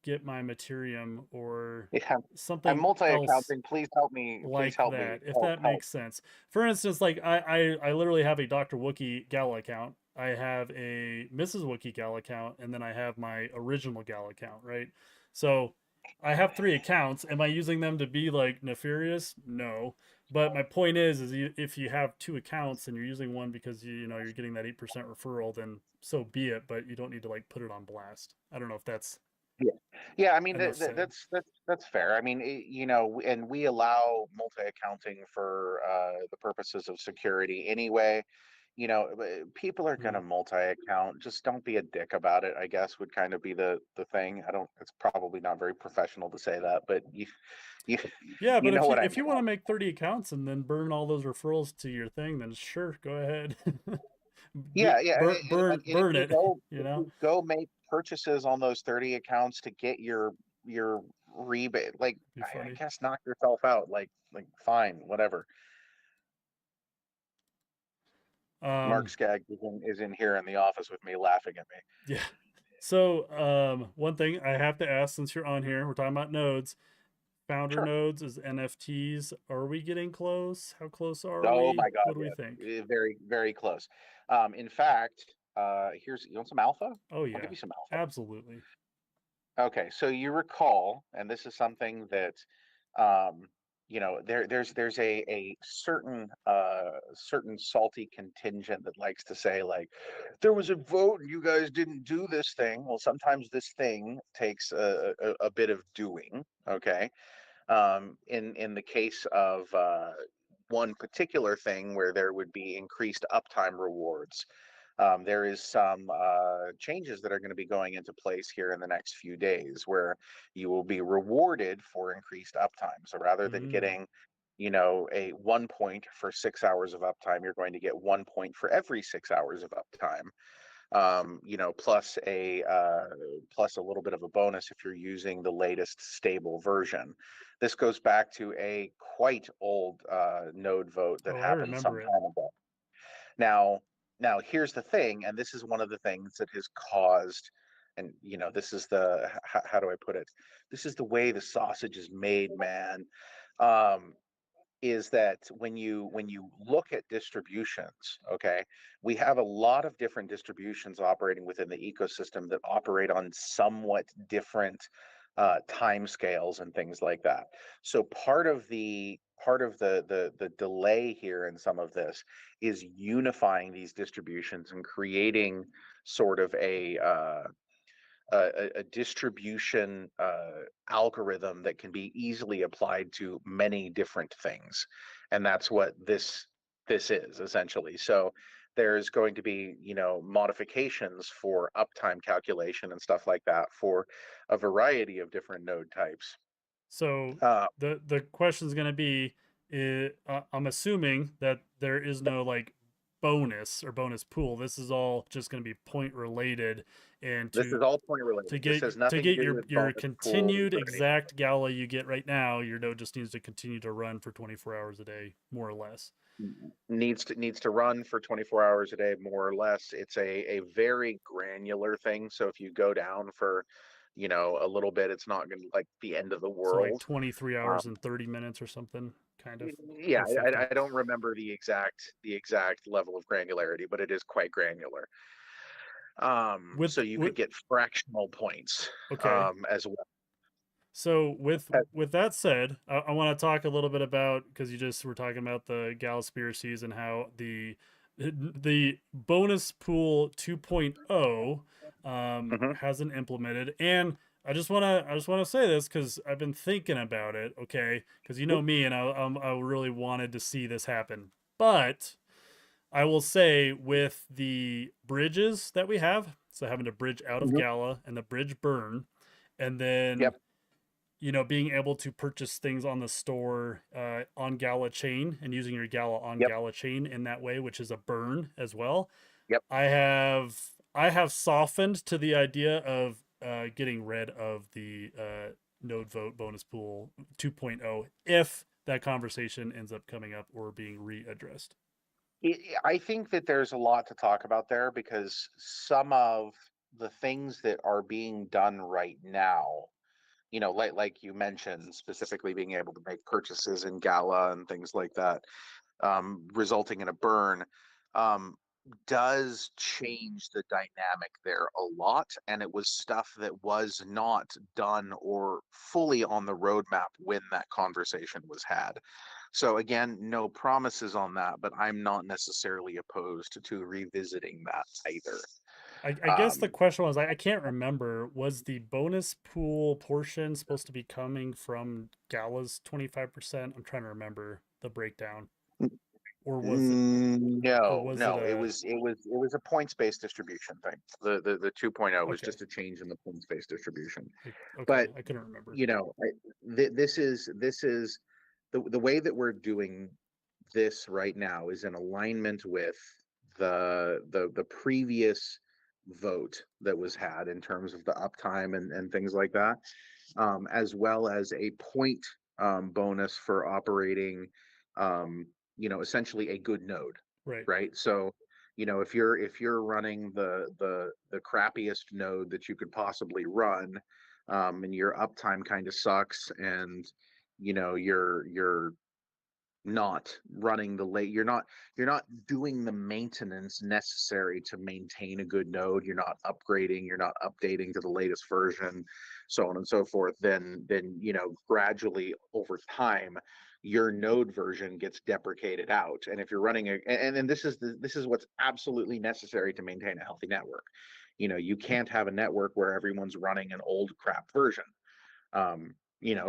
Speaker 1: get my Materium or
Speaker 2: Yeah, I'm
Speaker 1: something else
Speaker 2: multi-accounting. Please help me. Please
Speaker 1: like
Speaker 2: help me.
Speaker 1: that, if
Speaker 2: Help,
Speaker 1: that
Speaker 2: help.
Speaker 1: makes sense. For instance, like I literally have a Dr. Wookiee Gala account. I have a Mrs. Wookiee Gala account, and then I have my original Gala account, right? So I have three accounts. Am I using them to be like nefarious? No. But my point is if you have two accounts and you're using one because you're getting that 8% referral, then so be it. But you don't need to like put it on blast. I don't know if that's
Speaker 2: Yeah, yeah. I mean,
Speaker 1: enough said.
Speaker 2: that's fair. I mean, and we allow multi-accounting for the purposes of security anyway. People are
Speaker 1: Mm.
Speaker 2: gonna multi-account. Just don't be a dick about it, I guess, would kind of be the thing. I don't. It's probably not very professional to say that, but you
Speaker 1: Yeah,
Speaker 2: you
Speaker 1: but
Speaker 2: know
Speaker 1: if
Speaker 2: what I
Speaker 1: you
Speaker 2: mean.
Speaker 1: want to make 30 accounts and then burn all those referrals to your thing, then sure, go ahead.
Speaker 2: Yeah, yeah, and
Speaker 1: Burn it,
Speaker 2: if you go make purchases on those 30 accounts to get your rebate, like
Speaker 1: Be
Speaker 2: I
Speaker 1: funny.
Speaker 2: guess knock yourself out, like fine, whatever. Mark
Speaker 1: Um,
Speaker 2: Skaggs is in here in the office with me laughing at me.
Speaker 1: yeah. So, one thing I have to ask since you're on here, we're talking about nodes. Founder
Speaker 2: Sure.
Speaker 1: nodes is NFTs. Are we getting close? How close are
Speaker 2: Oh
Speaker 1: we?
Speaker 2: my God,
Speaker 1: What do we
Speaker 2: yes.
Speaker 1: think?
Speaker 2: Very, very close. In fact, you want some alpha?
Speaker 1: Oh
Speaker 2: I'll give
Speaker 1: yeah,
Speaker 2: you some alpha.
Speaker 1: absolutely.
Speaker 2: Okay, so you recall, and this is something that um, there's a certain salty contingent that likes to say like there was a vote and you guys didn't do this thing. Well, sometimes this thing takes a bit of doing. Okay, in the case of one particular thing where there would be increased uptime rewards. There is some changes that are going to be going into place here in the next few days where you will be rewarded for increased uptime. So rather than
Speaker 1: Mm.
Speaker 2: getting, a 1 point for 6 hours of uptime, you're going to get 1 point for every 6 hours of uptime. Plus a little bit of a bonus if you're using the latest stable version. This goes back to a quite old node vote that
Speaker 1: Oh, I
Speaker 2: happened some
Speaker 1: remember it.
Speaker 2: time ago. Now, now here's the thing, and this is one of the things that has caused, and this is how do I put it? This is the way the sausage is made, man. Um, is that when you look at distributions, okay, we have a lot of different distributions operating within the ecosystem that operate on somewhat different time scales and things like that. So part of the delay here in some of this is unifying these distributions and creating sort of a distribution algorithm that can be easily applied to many different things, and that's what this is essentially. So there's going to be modifications for uptime calculation and stuff like that for a variety of different node types.
Speaker 1: So
Speaker 2: uh,
Speaker 1: the question is going to be, I'm assuming that there is no like bonus or bonus pool. This is all just going to be point related, and
Speaker 2: This is all point related. This has
Speaker 1: to
Speaker 2: nothing to
Speaker 1: get
Speaker 2: do with
Speaker 1: your
Speaker 2: bonus pools
Speaker 1: continued
Speaker 2: or anything.
Speaker 1: exact gala you get right now, your node just needs to continue to run for 24 hours a day, more or less.
Speaker 2: Needs to run for 24 hours a day, more or less. It's a very granular thing. So if you go down for, a little bit, it's not going to like the end of the
Speaker 1: So like
Speaker 2: world.
Speaker 1: 23
Speaker 2: Um,
Speaker 1: hours and 30 minutes or something, kind of,
Speaker 2: yeah,
Speaker 1: or 50.
Speaker 2: I don't remember the exact level of granularity, but it is quite granular. So you
Speaker 1: With
Speaker 2: could get fractional points
Speaker 1: okay.
Speaker 2: as well.
Speaker 1: So
Speaker 2: Uh,
Speaker 1: with that said, I want to talk a little bit about, because you just were talking about the Galaspiracies and how the bonus pool 2.0
Speaker 2: mhm.
Speaker 1: hasn't implemented. And I just want to say this because I've been thinking about it. Okay, because you know
Speaker 2: Yep.
Speaker 1: me, and I really wanted to see this happen. But I will say, with the bridges that we have, so having to bridge out of
Speaker 2: Mhm.
Speaker 1: Gala and the bridge burn, and then
Speaker 2: Yep.
Speaker 1: being able to purchase things on the store on Gala Chain and using your Gala on
Speaker 2: Yep.
Speaker 1: Gala Chain in that way, which is a burn as well.
Speaker 2: Yep.
Speaker 1: I have I have softened to the idea of getting rid of the node vote bonus pool 2.0 if that conversation ends up coming up or being readdressed.
Speaker 2: I think that there's a lot to talk about there because some of the things that are being done right now, like you mentioned, specifically being able to make purchases in Gala and things like that, resulting in a burn, um, does change the dynamic there a lot. And it was stuff that was not done or fully on the roadmap when that conversation was had. So again, no promises on that, but I'm not necessarily opposed to revisiting that either.
Speaker 1: I guess the
Speaker 2: Um,
Speaker 1: question was, I can't remember, was the bonus pool portion supposed to be coming from Gala's 25%? I'm trying to remember the breakdown. Or was it or
Speaker 2: no,
Speaker 1: was it
Speaker 2: no, it
Speaker 1: a
Speaker 2: was it was it was a points-based distribution thing. The 2.0 was
Speaker 1: okay.
Speaker 2: just a change in the points-based distribution.
Speaker 1: Okay,
Speaker 2: But
Speaker 1: I couldn't remember.
Speaker 2: this is the way that we're doing this right now is in alignment with the previous vote that was had in terms of the uptime and things like that, as well as a point bonus for operating, essentially a good node,
Speaker 1: Right.
Speaker 2: right? So, if you're running the crappiest node that you could possibly run, and your uptime kind of sucks, and you're not running the late you're not doing the maintenance necessary to maintain a good node, you're not upgrading, you're not updating to the latest version, so on and so forth, then gradually over time your node version gets deprecated out. And if you're running and this is what's absolutely necessary to maintain a healthy network. You can't have a network where everyone's running an old crap version.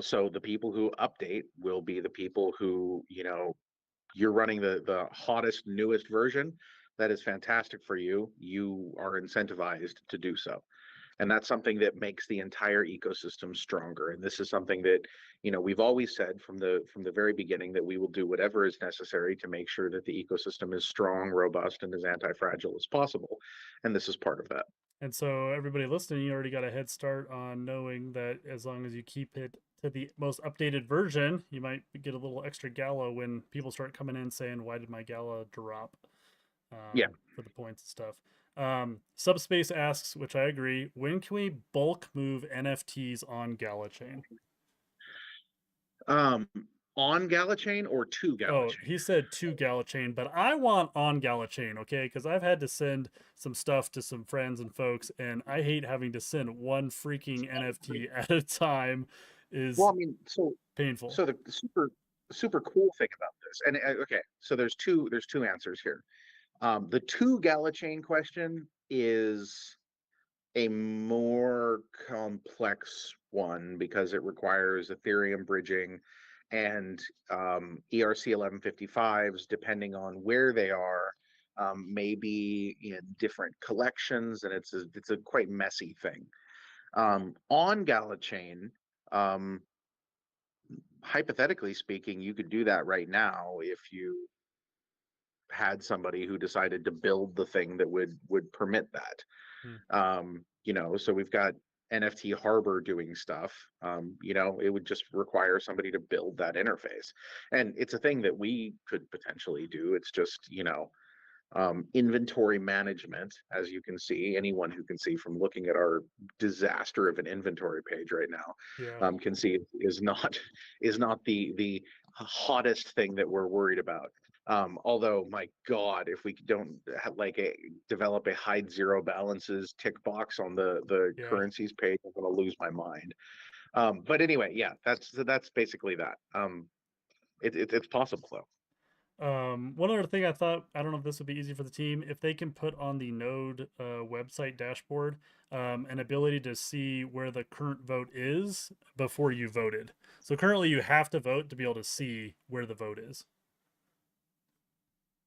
Speaker 2: So the people who update will be the people who, you're running the hottest, newest version. That is fantastic for you. You are incentivized to do so. And that's something that makes the entire ecosystem stronger. And this is something that, we've always said from the very beginning, that we will do whatever is necessary to make sure that the ecosystem is strong, robust, and as anti-fragile as possible. And this is part of that.
Speaker 1: And so everybody listening, you already got a head start on knowing that as long as you keep it to the most updated version, you might get a little extra Gala when people start coming in saying, "Why did my Gala drop?"
Speaker 2: Yeah.
Speaker 1: For the points and stuff. Subspace asks, which I agree, when can we bulk move NFTs on Gala Chain?
Speaker 2: Um, on Gala Chain or to Gala
Speaker 1: Oh,
Speaker 2: Chain?
Speaker 1: he said to Gala Chain, but I want on Gala Chain, okay? Because I've had to send some stuff to some friends and folks, and I hate having to send one freaking NFT at a time.
Speaker 2: Well,
Speaker 1: Is
Speaker 2: I mean, so
Speaker 1: painful.
Speaker 2: so the super cool thing about this, and okay, so there's two answers here. The two Gala Chain question is a more complex one because it requires Ethereum bridging and ERC 1155s, depending on where they are, may be in different collections, and it's a quite messy thing. On Gala Chain, um, hypothetically speaking, you could do that right now if you had somebody who decided to build the thing that would permit that.
Speaker 1: Hmm.
Speaker 2: You know, so we've got NFT Harbor doing stuff. You know, it would just require somebody to build that interface. And it's a thing that we could potentially do. It's just, you know, inventory management, as you can see, anyone who can see from looking at our disaster of an inventory page right now,
Speaker 1: Yeah.
Speaker 2: can see is not is not the hottest thing that we're worried about. Although, my God, if we don't like develop a hide zero balances tick box on the
Speaker 1: Yeah.
Speaker 2: currencies page, I'm going to lose my mind. But anyway, yeah, that's basically that. It's possible though.
Speaker 1: One other thing I thought, I don't know if this would be easy for the team, if they can put on the Node website dashboard an ability to see where the current vote is before you voted. So currently you have to vote to be able to see where the vote is.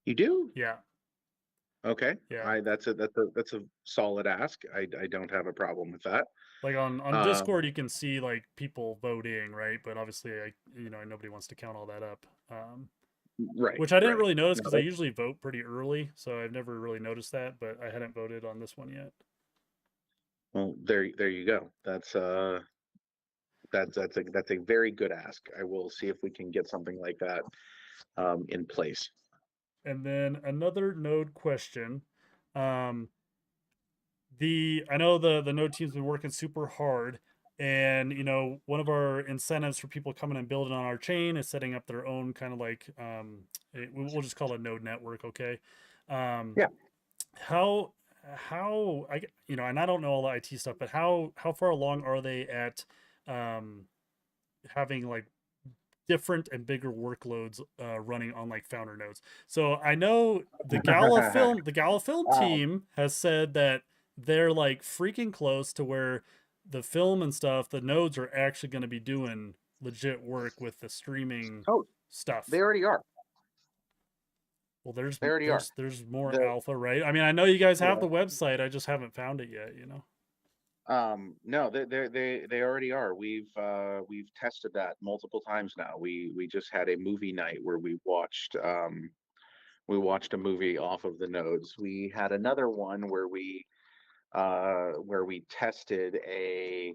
Speaker 2: You do?
Speaker 1: Yeah.
Speaker 2: Okay,
Speaker 1: Yeah.
Speaker 2: I that's a solid ask. I don't have a problem with that.
Speaker 1: Like on Discord,
Speaker 2: Um,
Speaker 1: you can see like people voting, right? But obviously, nobody wants to count all that up.
Speaker 2: right,
Speaker 1: Which I didn't
Speaker 2: right.
Speaker 1: really notice
Speaker 2: No,
Speaker 1: because I usually vote pretty early, so I've never really noticed that. But I hadn't voted on this one yet.
Speaker 2: well, there you go. That's a very good ask. I will see if we can get something like that in place.
Speaker 1: And then another node question. Um, the I know the node team's been working super hard, and one of our incentives for people coming and building on our chain is setting up their own kind of like we'll just call it a node network, okay? Um,
Speaker 2: Yeah.
Speaker 1: how and I don't know all the IT stuff, but how far along are they at um having like different and bigger workloads running on like founder nodes? So I know the Gala film
Speaker 2: Um,
Speaker 1: team has said that they're like freaking close to where the film and stuff, the nodes are actually going to be doing legit work with the streaming
Speaker 2: oh, they
Speaker 1: stuff.
Speaker 2: already are.
Speaker 1: Well, there's
Speaker 2: They already are.
Speaker 1: there's there's more
Speaker 2: The
Speaker 1: alpha, right? I mean, I know you guys have
Speaker 2: Yeah.
Speaker 1: the website. I just haven't found it yet.
Speaker 2: No, they already are. We've tested that multiple times now. We just had a movie night where we watched a movie off of the nodes. We had another one where we tested a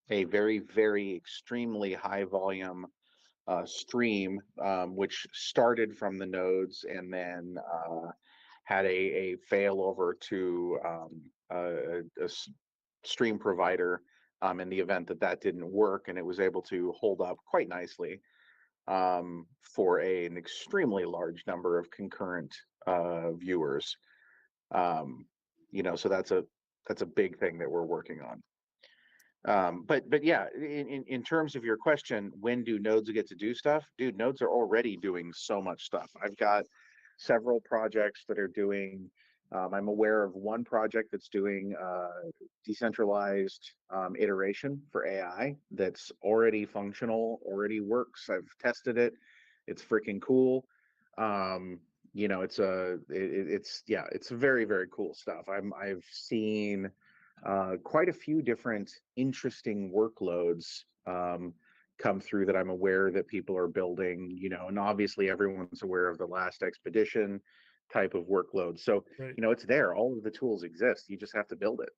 Speaker 2: very, very extremely high volume stream, which started from the nodes and then had a failover to stream provider in the event that that didn't work, and it was able to hold up quite nicely for an extremely large number of concurrent viewers. Um, so that's a big thing that we're working on. But yeah, in terms of your question, when do nodes get to do stuff? Dude, nodes are already doing so much stuff. I've got several projects that are doing. I'm aware of one project that's doing decentralized iteration for AI that's already functional, already works. I've tested it. It's freaking cool. It's very, very cool stuff. I've seen quite a few different interesting workloads come through that I'm aware that people are building, and obviously everyone's aware of the last expedition type of workload. So,
Speaker 1: Right.
Speaker 2: it's there. All of the tools exist. You just have to build it.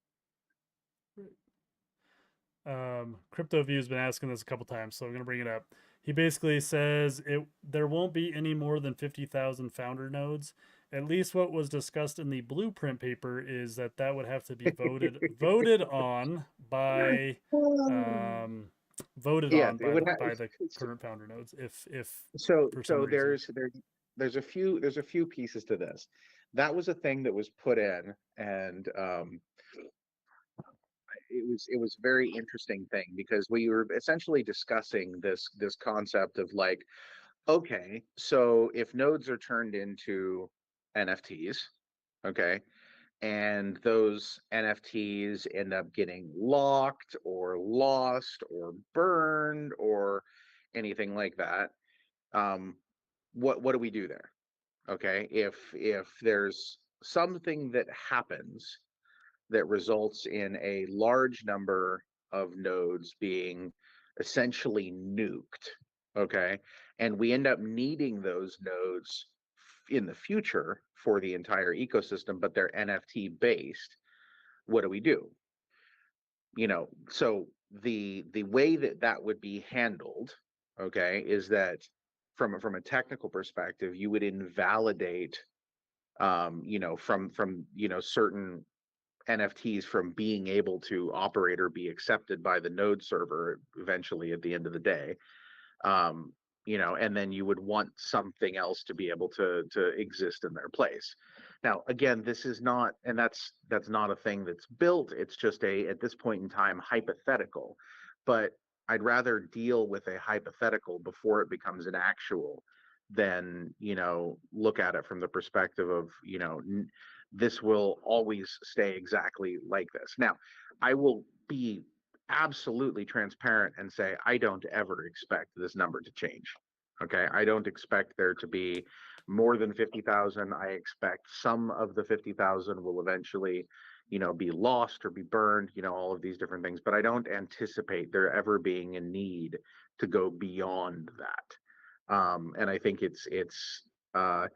Speaker 1: CryptoView has been asking this a couple times, so I'm going to bring it up. He basically says there won't be any more than 50,000 founder nodes. At least what was discussed in the blueprint paper is that would have to be voted on by um, voted
Speaker 2: Yeah,
Speaker 1: on
Speaker 2: it
Speaker 1: by
Speaker 2: would
Speaker 1: the
Speaker 2: have.
Speaker 1: by the current founder nodes if
Speaker 2: So
Speaker 1: for some
Speaker 2: so
Speaker 1: reason.
Speaker 2: there's a few pieces to this. That was a thing that was put in, and it was a very interesting thing because we were essentially discussing this concept of like, okay, so if nodes are turned into NFTs, okay, and those NFTs end up getting locked or lost or burned or anything like that, um, what do we do there? Okay, if there's something that happens that results in a large number of nodes being essentially nuked, okay, and we end up needing those nodes in the future for the entire ecosystem, but they're NFT based, what do we do? So the way that that would be handled, okay, is that from a technical perspective, you would invalidate, from certain NFTs from being able to operate or be accepted by the node server eventually at the end of the day. um, and then you would want something else to be able to exist in their place. Now, again, this is not, and that's not a thing that's built. It's just at this point in time, hypothetical. But I'd rather deal with a hypothetical before it becomes an actual than, look at it from the perspective of, this will always stay exactly like this. Now, I will be absolutely transparent and say I don't ever expect this number to change. Okay, I don't expect there to be more than 50,000. I expect some of the 50,000 will eventually, be lost or be burned, all of these different things, but I don't anticipate there ever being a need to go beyond that. And I think uh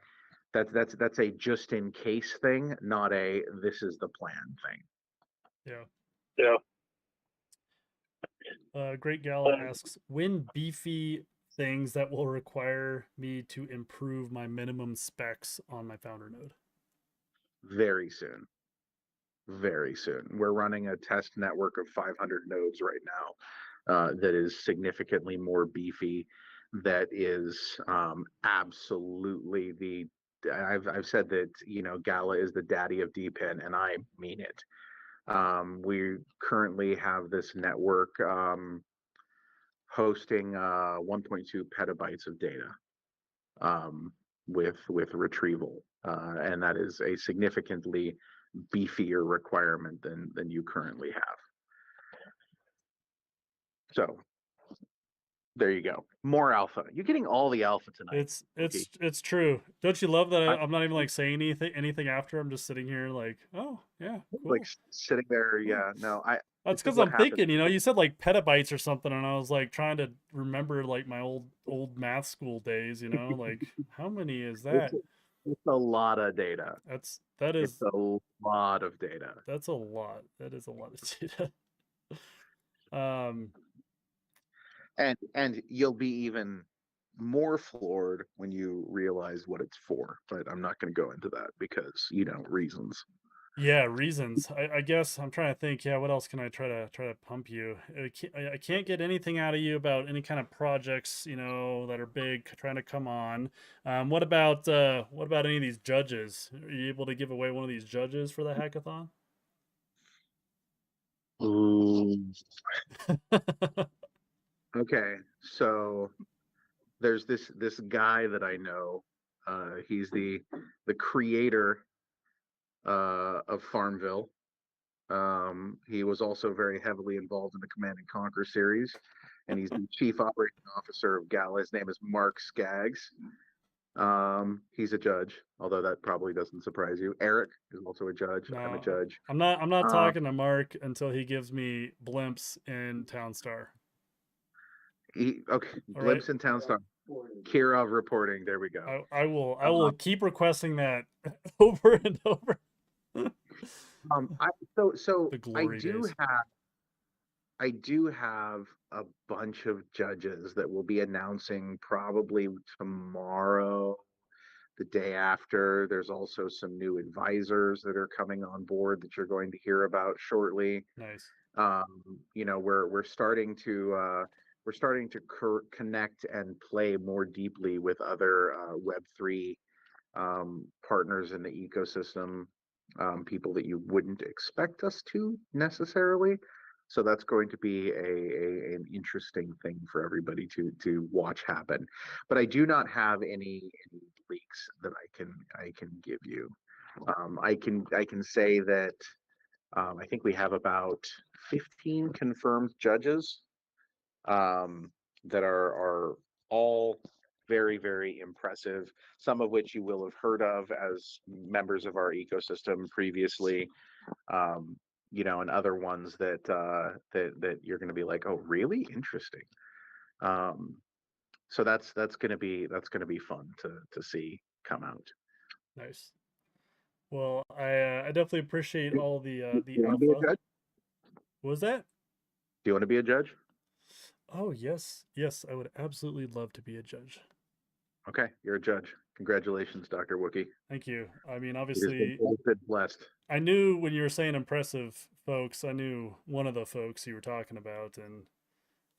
Speaker 2: that's a just in case thing, not a this is the plan thing.
Speaker 1: Yeah.
Speaker 3: Yeah.
Speaker 1: Great Gala asks, when beefy things that will require me to improve my minimum specs on my founder node?
Speaker 2: Very soon. Very soon. We're running a test network of 500 nodes right now, that is significantly more beefy. That is, absolutely the. I've said that, Gala is the daddy of DPIN, and I mean it. We currently have this network, hosting 1.2 petabytes of data, um, with retrieval, and that is a significantly beefier requirement than you currently have. So there you go. More alpha. You're getting all the alpha tonight.
Speaker 1: It's true. Don't you love that
Speaker 2: I,
Speaker 1: I'm not even like saying anything after? I'm just sitting here like, oh yeah,
Speaker 2: like
Speaker 1: cool.
Speaker 2: sitting there.
Speaker 1: Cool.
Speaker 2: Yeah. No.
Speaker 1: That's
Speaker 2: This is
Speaker 1: because
Speaker 2: what
Speaker 1: I'm
Speaker 2: happens.
Speaker 1: thinking, you said like petabytes or something, and I was like trying to remember like my old math school days, like how many is
Speaker 2: It's
Speaker 1: that?
Speaker 2: it's a lot of data.
Speaker 1: That
Speaker 2: It's
Speaker 1: is
Speaker 2: a lot of data.
Speaker 1: that's a lot. That is a lot of data. Um,
Speaker 2: And you'll be even more floored when you realize what it's for. But I'm not going to go into that because reasons.
Speaker 1: yeah, reasons. I guess I'm trying to think. Yeah, what else can I try to pump you? I can't get anything out of you about any kind of projects, that are big trying to come on. What about any of these judges? Are you able to give away one of these judges for the hackathon?
Speaker 2: Ooh. Okay, so there's this guy that I know. He's the creator, of Farmville. He was also very heavily involved in the Command and Conquer series, and he's the chief operating officer of Gala. His name is Mark Skaggs. He's a judge, although that probably doesn't surprise you. Eric is also a judge. I'm a
Speaker 1: No,
Speaker 2: judge.
Speaker 1: I'm not
Speaker 2: Um,
Speaker 1: talking to Mark until he gives me blimps in Townstar.
Speaker 2: okay,
Speaker 1: All right.
Speaker 2: Blimps in Town Star. Kirov reporting. There we go.
Speaker 1: I will
Speaker 2: Um,
Speaker 1: keep requesting that over and over.
Speaker 2: I so
Speaker 1: The glory days.
Speaker 2: I do have a bunch of judges that will be announcing probably tomorrow, the day after. There's also some new advisors that are coming on board that you're going to hear about shortly.
Speaker 1: Nice.
Speaker 2: We're starting to connect and play more deeply with other, Web3, partners in the ecosystem, people that you wouldn't expect us to necessarily. So that's going to be an interesting thing for everybody to watch happen. But I do not have any leaks that I can give you. I can say that, I think we have about 15 confirmed judges, um, that are all very, very impressive, some of which you will have heard of as members of our ecosystem previously, um, and other ones that you're going to be like, oh, really interesting. Um, so that's going to be fun to see come out.
Speaker 1: Nice. Well, I definitely appreciate
Speaker 2: Do
Speaker 1: all
Speaker 2: you
Speaker 1: the
Speaker 2: want to be a
Speaker 1: alpha.
Speaker 2: judge?
Speaker 1: What was that?
Speaker 2: Do you want to be a judge?
Speaker 1: Oh yes, yes, I would absolutely love to be a judge.
Speaker 2: Okay, you're a judge. Congratulations, Dr. Wookie.
Speaker 1: Thank you. I mean,
Speaker 2: It
Speaker 1: obviously,
Speaker 2: has been blessed.
Speaker 1: I knew when you were saying impressive folks, I knew one of the folks you were talking about, and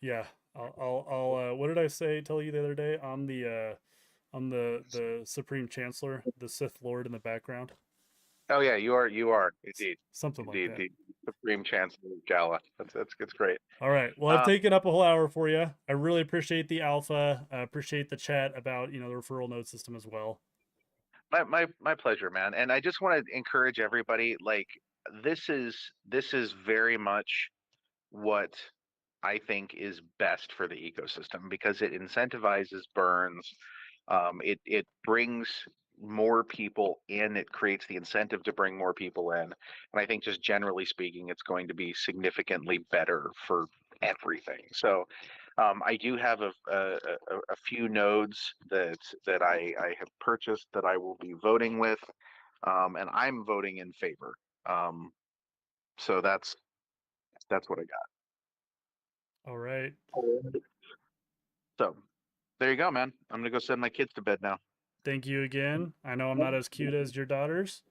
Speaker 1: yeah, what did I say? Tell you the other day? I'm the Supreme Chancellor, the Sith Lord in the background,
Speaker 2: Oh yeah, you are indeed,
Speaker 1: something like
Speaker 2: indeed
Speaker 1: that.
Speaker 2: the Supreme Chancellor of Gala. That's great.
Speaker 1: All right. Well, I've
Speaker 2: Uh,
Speaker 1: taken up a whole hour for you. I really appreciate the alpha. I appreciate the chat about the referral node system as well.
Speaker 2: my pleasure, man. And I just want to encourage everybody. Like this is very much what I think is best for the ecosystem because it incentivizes burns. It brings more people in. It creates the incentive to bring more people in. And I think just generally speaking, it's going to be significantly better for everything. So I do have a few nodes that I have purchased that I will be voting with, and I'm voting in favor. Um, so that's what I
Speaker 1: All right.
Speaker 2: got. So there you go, man. I'm gonna go send my kids to bed now.
Speaker 1: Thank you again. I know I'm not as cute as your daughters.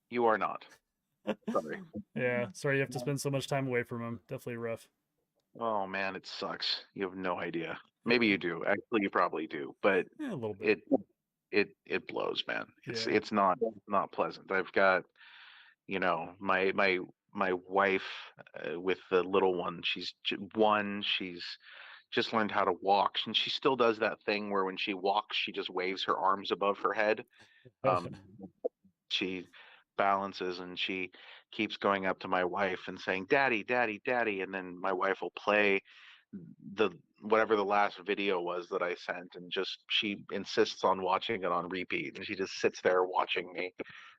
Speaker 2: You are not. Sorry.
Speaker 1: Yeah. Sorry you have to spend so much time away from them. Definitely rough.
Speaker 2: Oh man, it sucks. You have no idea. Maybe
Speaker 1: Yeah.
Speaker 2: you do. Actually, you probably do. But
Speaker 1: Yeah, a little bit.
Speaker 2: it it blows, man.
Speaker 1: Yeah.
Speaker 2: It's not pleasant. I've got my wife with the little one. She's one. She's just learned how to walk, and she still does that thing where when she walks, she just waves her arms above her head. Um, she balances and she keeps going up to my wife and saying daddy daddy daddy, and then my wife will play the whatever the last video was that I sent, and just she insists on watching it on repeat, and she just sits there watching me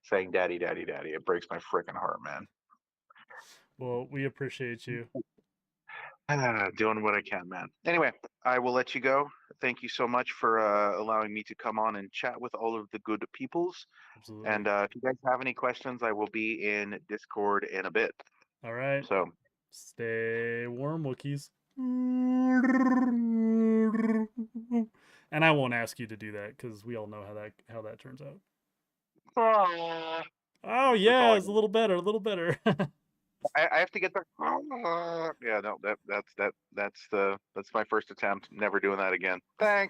Speaker 2: saying daddy daddy daddy. It breaks my freaking heart, man.
Speaker 1: Well, we appreciate you.
Speaker 2: Doing what I can, man. Anyway, I will let you go. Thank you so much for allowing me to come on and chat with all of the good peoples.
Speaker 1: Absolutely.
Speaker 2: And if you guys have any questions, I will be in Discord in a bit.
Speaker 1: All right.
Speaker 2: So,
Speaker 1: Stay warm, Wookiees. And I won't ask you to do that because we all know how that turns out.
Speaker 2: ah,
Speaker 1: Oh
Speaker 2: that's all
Speaker 1: yeah,
Speaker 2: I
Speaker 1: it's a
Speaker 2: got.
Speaker 1: little better, a little better.
Speaker 2: I have to get the. Yeah, no, that's my first attempt. Never doing that again. Thanks.